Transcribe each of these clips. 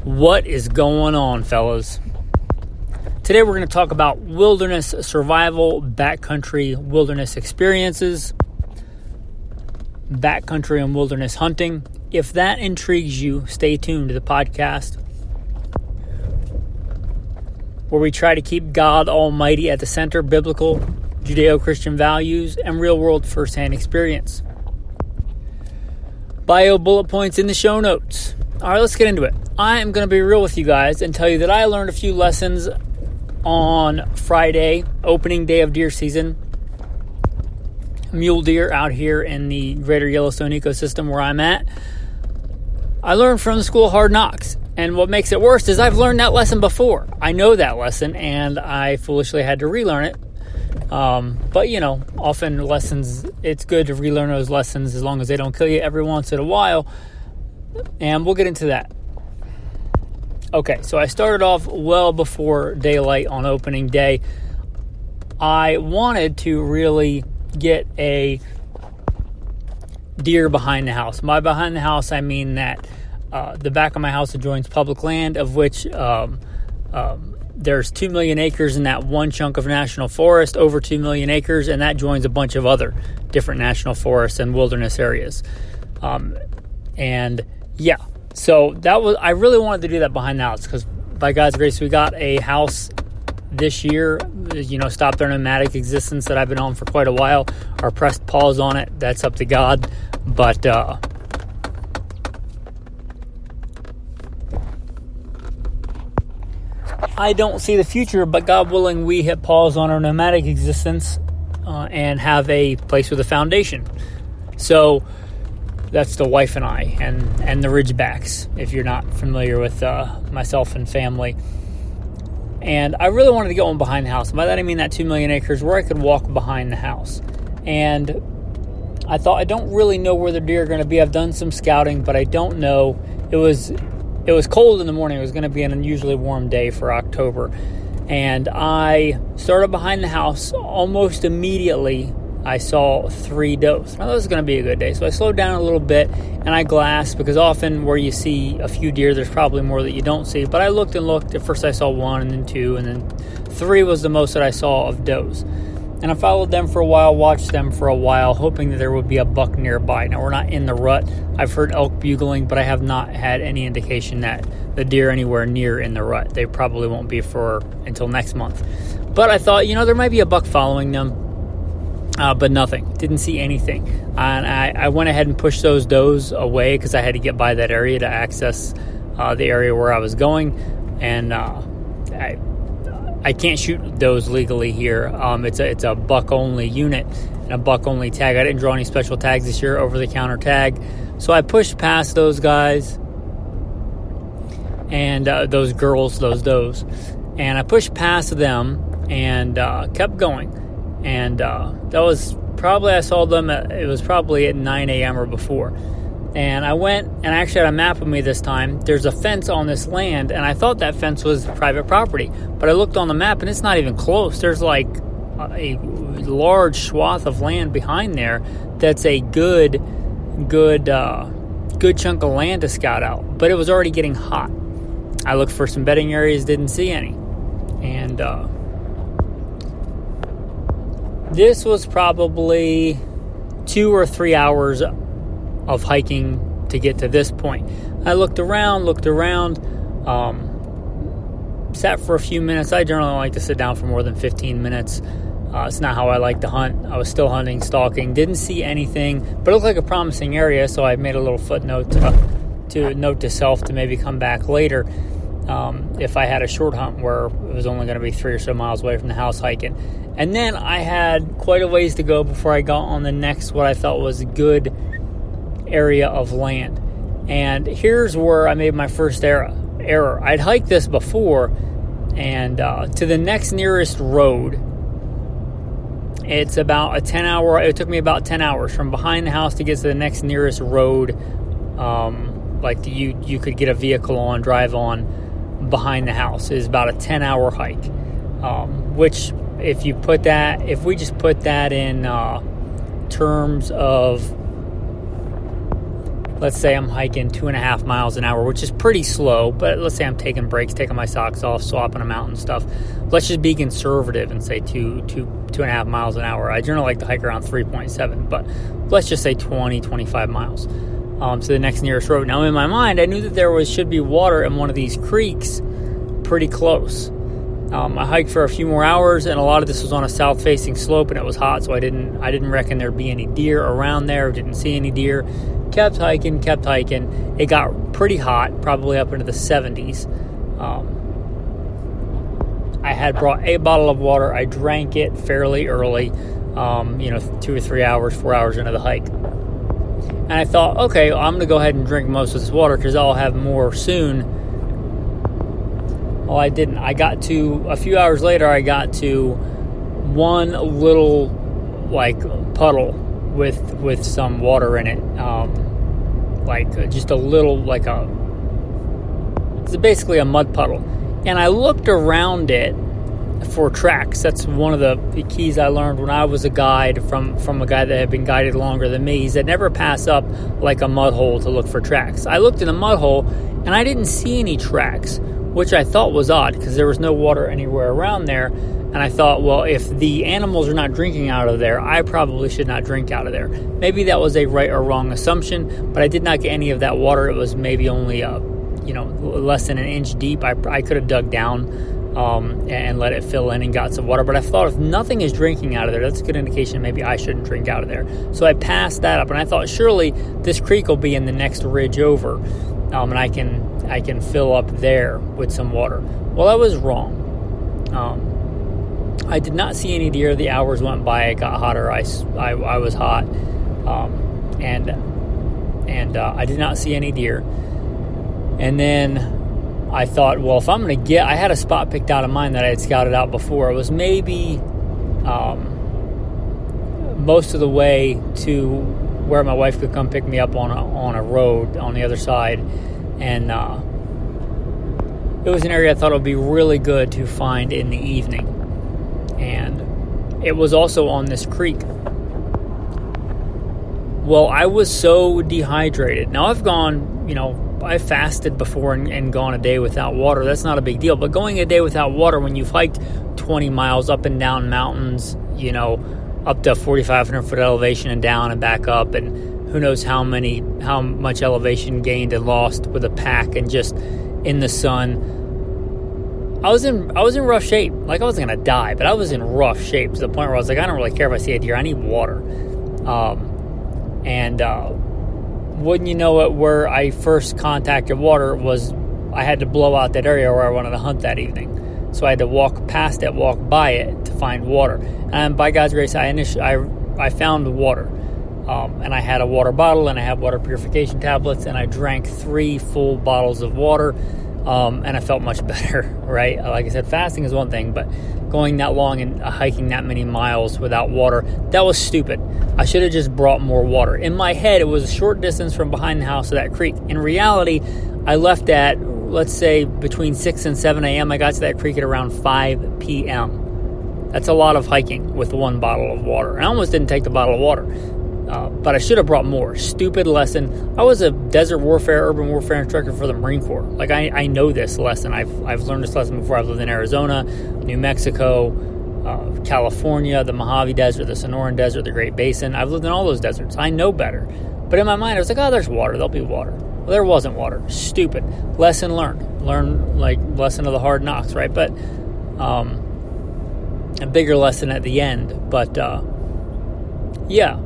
What is going on, fellas? Today we're going to talk about wilderness survival, backcountry wilderness experiences, backcountry and wilderness hunting. If that intrigues you, stay tuned to the podcast, where we try to keep God Almighty at the center, biblical, Judeo-Christian values, and real-world first-hand experience. Bio bullet points in the show notes. All right, let's get into it. I am going to be real with you guys and tell you that I learned a few lessons on Friday, opening day of deer season. Mule deer out here in the greater Yellowstone ecosystem where I'm at. I learned from the school of hard knocks. And what makes it worse is I've learned that lesson before. I know that lesson, and I foolishly had to relearn it. But, you know, often lessons, it's good to relearn those lessons as long as they don't kill you every once in a while. And we'll get into that. Okay, so I started off well before daylight on opening day. I wanted to really get a deer behind the house. By behind the house, I mean that the back of my house adjoins public land, of which there's 2 million acres in that one chunk of national forest, over 2 million acres, and that joins a bunch of other different national forests and wilderness areas. So I really wanted to do that behind the house because by God's grace, we got a house this year, stopped our nomadic existence that I've been on for quite a while. Our pressed pause on it, that's up to God. But I don't see the future, but God willing, we hit pause on our nomadic existence and have a place with a foundation. So that's the wife and I and the Ridgebacks, if you're not familiar with myself and family. And I really wanted to get one behind the house. By that I mean that 2 million acres where I could walk behind the house. And I thought, I don't really know where the deer are going to be. I've done some scouting, but I don't know. It was cold in the morning. It was going to be an unusually warm day for October. And I started behind the house. Almost immediately, I saw 3 does. Now, that was going to be a good day. So I slowed down a little bit, and I glassed, because often where you see a few deer, there's probably more that you don't see. But I looked and looked. At first, I saw 1, and then 2, and then 3 was the most that I saw of does. And I followed them for a while, watched them for a while, hoping that there would be a buck nearby. Now, we're not in the rut. I've heard elk bugling, but I have not had any indication that the deer anywhere near in the rut. They probably won't be until next month. But I thought, there might be a buck following them. But nothing. Didn't see anything. And I went ahead and pushed those does away because I had to get by that area to access the area where I was going. And I can't shoot does legally here. It's a buck-only unit and a buck-only tag. I didn't draw any special tags this year, over-the-counter tag. So I pushed past those guys and those girls, those does. And I pushed past them and kept going. And that was probably, I saw them, it was probably at 9 a.m. or before. And I went, and I actually had a map with me this time. There's a fence on this land, and I thought that fence was private property. But I looked on the map, and it's not even close. There's like a large swath of land behind there that's a good chunk of land to scout out. But it was already getting hot. I looked for some bedding areas, didn't see any. And this was probably 2 or 3 hours of hiking to get to this point. I looked around, sat for a few minutes. I generally don't like to sit down for more than 15 minutes. It's not how I like to hunt. I was still hunting, stalking, didn't see anything, but it looked like a promising area, so I made a little footnote to note to self to maybe come back later if I had a short hunt where it was only going to be 3 or so miles away from the house hiking. And then I had quite a ways to go before I got on the next, what I thought was a good area of land. And here's where I made my first error. I'd hiked this before, and to the next nearest road, it's about a 10-hour, it took me about 10 hours from behind the house to get to the next nearest road, you could get a vehicle on, drive on behind the house, is about a 10-hour hike, which if we just put that in terms of let's say I'm hiking 2.5 miles an hour, which is pretty slow, but let's say I'm taking breaks, taking my socks off, swapping them out and stuff. Let's just be conservative and say 2.5 miles an hour. I generally like to hike around 3.7, but let's just say 25 miles to the next nearest road. Now, in my mind, I knew that there should be water in one of these creeks pretty close. I hiked for a few more hours, and a lot of this was on a south-facing slope, and it was hot, so I didn't reckon there'd be any deer around there. Didn't see any deer. Kept hiking. It got pretty hot, probably up into the 70s. I had brought a bottle of water. I drank it fairly early, 2 or 3 hours, 4 hours into the hike. And I thought, okay, I'm going to go ahead and drink most of this water because I'll have more soon. Well, I didn't. A few hours later, I got to one little, puddle with some water in it. Just a little, it's basically a mud puddle. And I looked around it for tracks. That's one of the keys I learned when I was a guide from a guy that had been guided longer than me. He said, never pass up like a mud hole to look for tracks. I looked in a mud hole, and I didn't see any tracks, which I thought was odd because there was no water anywhere around there. And I thought, well, if the animals are not drinking out of there, I probably should not drink out of there. Maybe that was a right or wrong assumption, but I did not get any of that water. It was maybe only less than an inch deep. I could have dug down and let it fill in and got some water. But I thought, if nothing is drinking out of there, that's a good indication maybe I shouldn't drink out of there. So I passed that up, and I thought, surely this creek will be in the next ridge over, and I can fill up there with some water. Well, I was wrong. I did not see any deer. The hours went by. It got hotter. I was hot, and I did not see any deer. And then I thought, well, if I'm going to I had a spot picked out of mine that I had scouted out before. It was maybe most of the way to where my wife could come pick me up on a road on the other side. And it was an area I thought it would be really good to find in the evening. And it was also on this creek. Well, I was so dehydrated. Now, I've fasted before and gone a day without water. That's not a big deal. But going a day without water when you've hiked 20 miles up and down mountains, up to 4,500 foot elevation and down and back up, and who knows how much elevation gained and lost with a pack and just in the sun. I was in rough shape. I wasn't going to die, but I was in rough shape to the point where I was like, I don't really care if I see a deer. I need water. Wouldn't you know it, where I first contacted water was I had to blow out that area where I wanted to hunt that evening. So I had to walk past it, walk by it to find water. And by God's grace, I found water. And I had a water bottle, and I had water purification tablets, and I drank 3 full bottles of water, and I felt much better, right? Like I said, fasting is one thing, but going that long and hiking that many miles without water, that was stupid. I should have just brought more water. In my head, it was a short distance from behind the house to that creek. In reality, I left at, let's say, between 6 and 7 a.m. I got to that creek at around 5 p.m. That's a lot of hiking with 1 bottle of water. I almost didn't take the bottle of water. But I should have brought more. Stupid lesson. I was a desert warfare, urban warfare instructor for the Marine Corps. I know this lesson. I've learned this lesson before. I've lived in Arizona, New Mexico, California, the Mojave Desert, the Sonoran Desert, the Great Basin. I've lived in all those deserts. I know better. But in my mind, I was like, oh, there's water. There'll be water. Well, there wasn't water. Stupid. Lesson learned. Lesson of the hard knocks, right? But a bigger lesson at the end. But, yeah.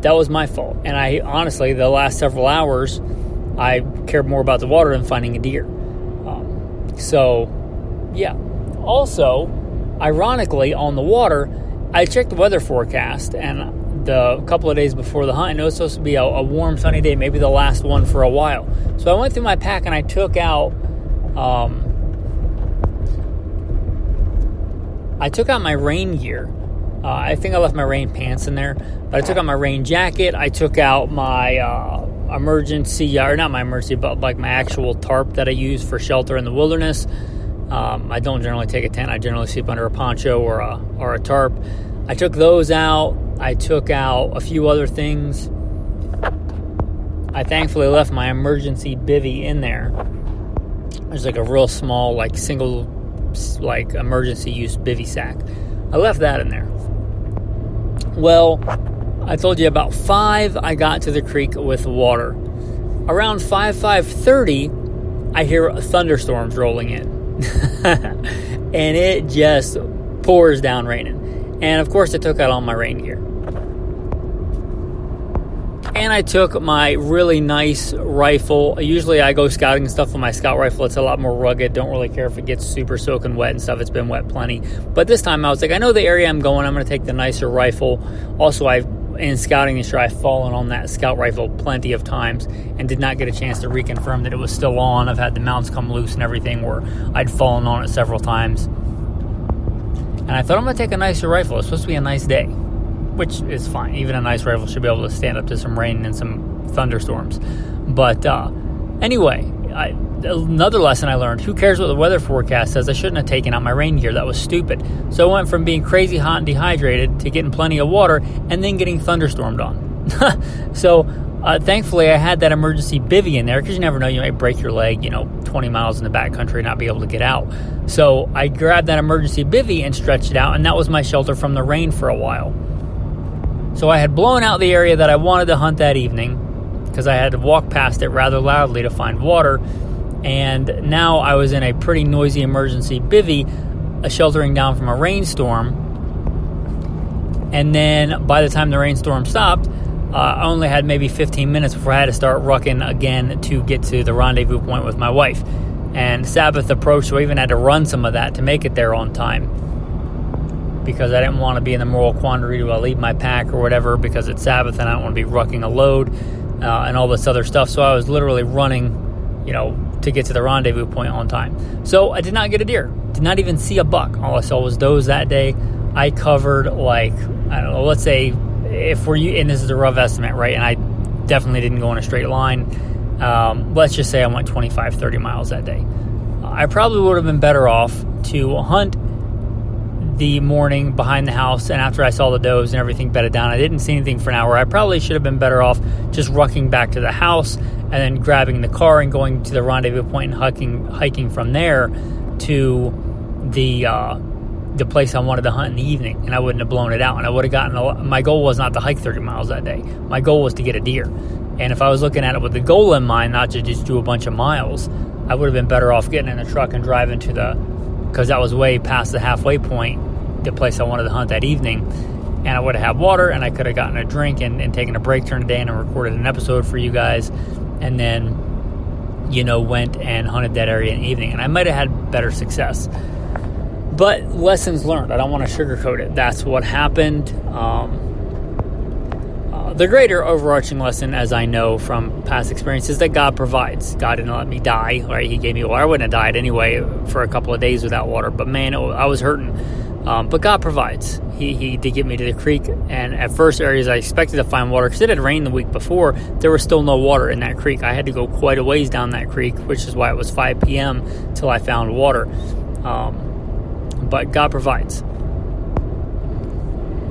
That was my fault. And I honestly, the last several hours, I cared more about the water than finding a deer. Yeah. Also, ironically, on the water, I checked the weather forecast, and the couple of days before the hunt, I know it's supposed to be a warm, sunny day, maybe the last one for a while. So I went through my pack, and I took out my rain gear. I think I left my rain pants in there, but I took out my rain jacket. I took out my but my actual tarp that I use for shelter in the wilderness. I don't generally take a tent. I generally sleep under a poncho or a tarp. I took those out. I took out a few other things. I thankfully left my emergency bivvy in there. There's like a real small, like single, like emergency use bivvy sack. I left that in there. Well, I told you about 5, I got to the creek with water. Around 5:30, I hear thunderstorms rolling in. And it just pours down raining. And of course, I took out all my rain gear. And I took my really nice rifle. Usually I go scouting and stuff with my scout rifle. It's a lot more rugged. Don't really care if it gets super soaking wet and stuff. It's been wet plenty. But this time I was like, I know the area I'm going. I'm going to take the nicer rifle. Also, in scouting this year, I've fallen on that scout rifle plenty of times and did not get a chance to reconfirm that it was still on. I've had the mounts come loose and everything where I'd fallen on it several times. And I thought, I'm going to take a nicer rifle. It's supposed to be a nice day, which is fine. Even a nice rifle should be able to stand up to some rain and some thunderstorms. But anyway, another lesson I learned, who cares what the weather forecast says? I shouldn't have taken out my rain gear. That was stupid. So I went from being crazy hot and dehydrated to getting plenty of water and then getting thunderstormed on. So thankfully I had that emergency bivvy in there, because you never know, you might break your leg, 20 miles in the backcountry and not be able to get out. So I grabbed that emergency bivvy and stretched it out, and that was my shelter from the rain for a while. So I had blown out the area that I wanted to hunt that evening, because I had to walk past it rather loudly to find water. And now I was in a pretty noisy emergency bivvy, sheltering down from a rainstorm. And then by the time the rainstorm stopped, I only had maybe 15 minutes before I had to start rucking again to get to the rendezvous point with my wife. And Sabbath approached, so I even had to run some of that to make it there on time, because I didn't want to be in the moral quandary, do I leave my pack or whatever, because it's Sabbath and I don't want to be rucking a load and all this other stuff. So I was literally running, to get to the rendezvous point on time. So I did not get a deer. Did not even see a buck. All I saw was does that day. I covered let's say, and this is a rough estimate, right? And I definitely didn't go in a straight line. Let's just say I went 25, 30 miles that day. I probably would have been better off to hunt the morning behind the house, and after I saw the does and everything bedded down, I didn't see anything for an hour. I probably should have been better off just rucking back to the house and then grabbing the car and going to the rendezvous point and hiking from there to the place I wanted to hunt in the evening, and I wouldn't have blown it out, and I would have gotten my goal was not to hike 30 miles that day. My goal was to get a deer. And if I was looking at it with the goal in mind, not to just do a bunch of miles, I would have been better off getting in the truck and driving to because that was way past the halfway point, the place I wanted to hunt that evening. And I would have had water, and I could have gotten a drink and taken a break during the day and recorded an episode for you guys. And then, went and hunted that area in the evening. And I might have had better success. But lessons learned. I don't want to sugarcoat it. That's what happened. The greater overarching lesson, as I know from past experience, is that God provides. God didn't let me die, right? He gave me water. I wouldn't have died anyway for a couple of days without water. But man, I was hurting. But God provides. He did get me to the creek. And at first areas I expected to find water, because it had rained the week before. There was still no water in that creek. I had to go quite a ways down that creek, which is why it was 5 p.m. till I found water. But God provides.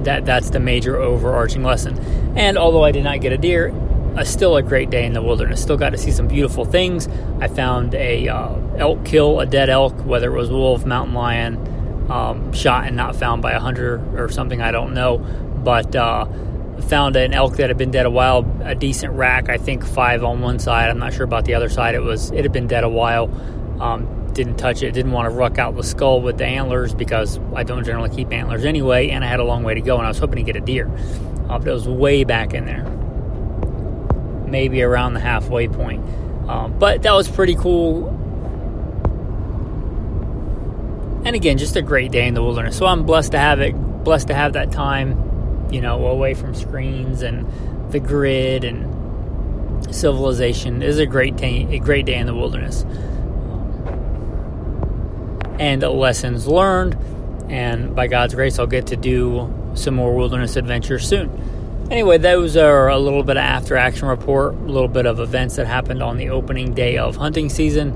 That's the major overarching lesson. And although I did not get a deer, still a great day in the wilderness. Still got to see some beautiful things. I found a elk kill, a dead elk, whether it was wolf, mountain lion, shot and not found by a hunter or something, I don't know. But found an elk that had been dead a while, a decent rack, I think 5 on one side. I'm not sure about the other side. It had been dead a while. Didn't touch it. Didn't want to ruck out the skull with the antlers, because I don't generally keep antlers anyway, and I had a long way to go, and I was hoping to get a deer. But it was way back in there, maybe around the halfway point. But that was pretty cool. And again, just a great day in the wilderness. So I'm blessed to have it, blessed to have that time, away from screens and the grid and civilization. It is a great day in the wilderness. And lessons learned, and by God's grace, I'll get to do some more wilderness adventures soon. Anyway, those are a little bit of after-action report, a little bit of events that happened on the opening day of hunting season.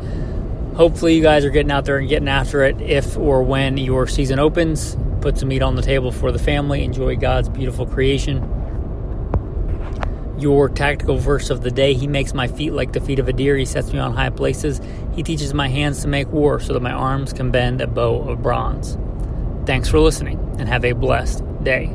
Hopefully you guys are getting out there and getting after it if or when your season opens. Put some meat on the table for the family. Enjoy God's beautiful creation. Your tactical verse of the day: He makes my feet like the feet of a deer. He sets me on high places. He teaches my hands to make war so that my arms can bend a bow of bronze. Thanks for listening, and have a blessed day.